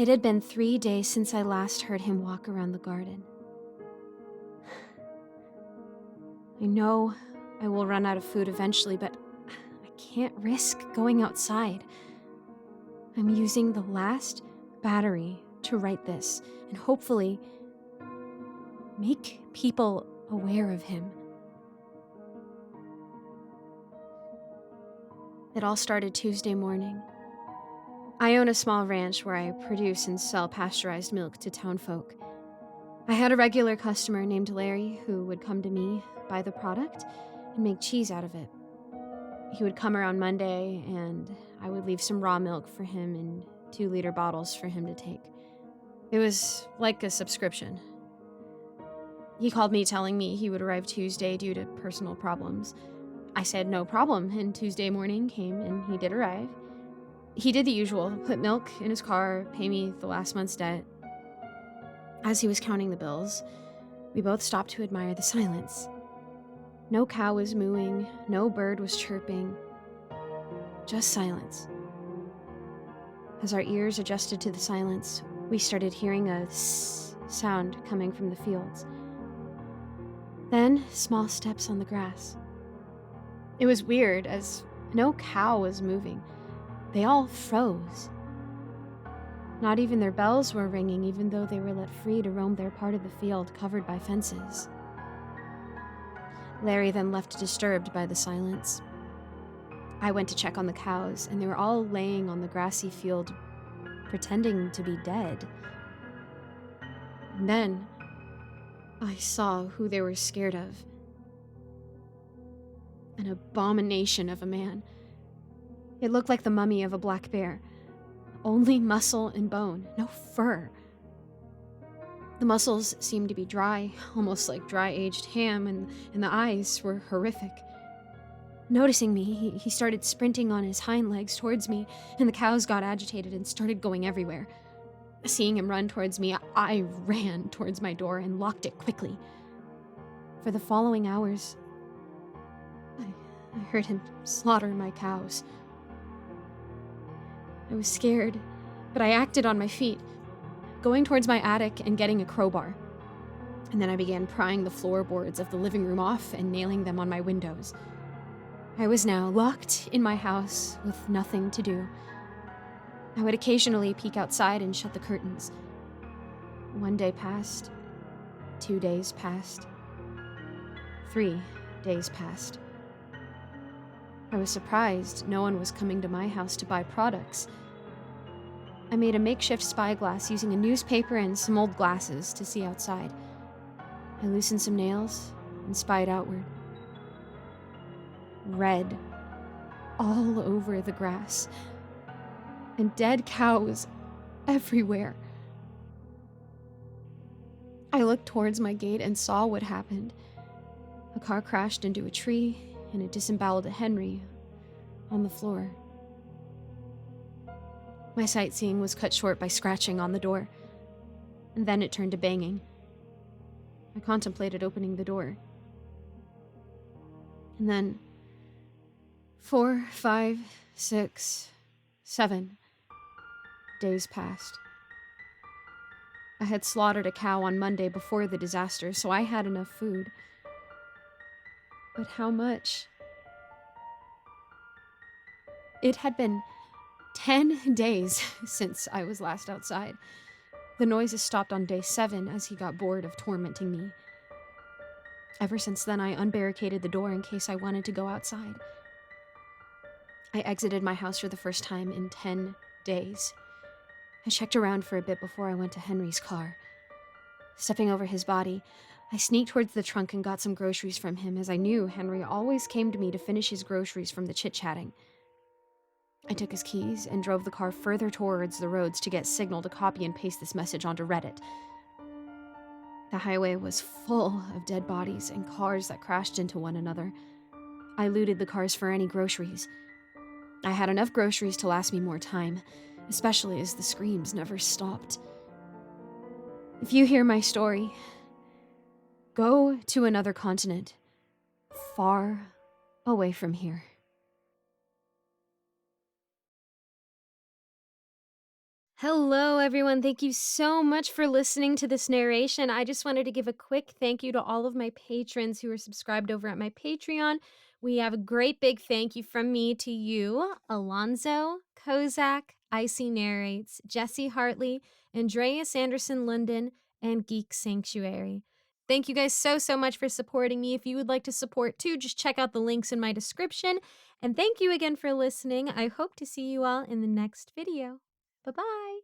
It had been 3 days since I last heard him walk around the garden. I know I will run out of food eventually, but I can't risk going outside. I'm using the last battery to write this and hopefully make people aware of him. It all started Tuesday morning. I own a small ranch where I produce and sell pasteurized milk to townfolk. I had a regular customer named Larry who would come to me, buy the product, and make cheese out of it. He would come around Monday, and I would leave some raw milk for him in 2-liter bottles for him to take. It was like a subscription. He called me telling me he would arrive Tuesday due to personal problems. I said no problem, and Tuesday morning came and he did arrive. He did the usual, put milk in his car, pay me the last month's debt. As he was counting the bills, we both stopped to admire the silence. No cow was mooing, no bird was chirping, just silence. As our ears adjusted to the silence, we started hearing a sound coming from the fields. Then, small steps on the grass. It was weird, as no cow was moving. They all froze. Not even their bells were ringing, even though they were let free to roam their part of the field covered by fences. Larry then left disturbed by the silence. I went to check on the cows, and they were all laying on the grassy field, pretending to be dead. And then, I saw who they were scared of. An abomination of a man. It looked like the mummy of a black bear. Only muscle and bone, no fur. The muscles seemed to be dry, almost like dry-aged ham, and the eyes were horrific. Noticing me, he started sprinting on his hind legs towards me, and the cows got agitated and started going everywhere. Seeing him run towards me, I ran towards my door and locked it quickly. For the following hours, I heard him slaughter my cows. I was scared, but I acted on my feet, going towards my attic and getting a crowbar. And then I began prying the floorboards of the living room off and nailing them on my windows. I was now locked in my house with nothing to do. I would occasionally peek outside and shut the curtains. 1 day passed, 2 days passed, 3 days passed. I was surprised no one was coming to my house to buy products. I made a makeshift spyglass using a newspaper and some old glasses to see outside. I loosened some nails and spied outward. Red, all over the grass, and dead cows everywhere. I looked towards my gate and saw what happened. A car crashed into a tree, and it disemboweled a Henry on the floor. My sightseeing was cut short by scratching on the door, and then it turned to banging. I contemplated opening the door. And then 4, 5, 6, 7 days passed. I had slaughtered a cow on Monday before the disaster, so I had enough food. But how much? It had been 10 days since I was last outside. The noises stopped on day 7 as he got bored of tormenting me. Ever since then, I unbarricaded the door in case I wanted to go outside. I exited my house for the first time in 10 days. I checked around for a bit before I went to Henry's car. Stepping over his body, I sneaked towards the trunk and got some groceries from him, as I knew Henry always came to me to finish his groceries from the chit-chatting. I took his keys and drove the car further towards the roads to get signal to copy and paste this message onto Reddit. The highway was full of dead bodies and cars that crashed into one another. I looted the cars for any groceries. I had enough groceries to last me more time, especially as the screams never stopped. If you hear my story, go to another continent, far away from here. Hello, everyone. Thank you so much for listening to this narration. I just wanted to give a quick thank you to all of my patrons who are subscribed over at my Patreon. We have a great big thank you from me to you, Alonzo, Kozak, Icy Narrates, Jesse Hartley, Andreas Anderson London, and Geek Sanctuary. Thank you guys so much for supporting me. If you would like to support too, just check out the links in my description. And thank you again for listening. I hope to see you all in the next video. Bye-bye.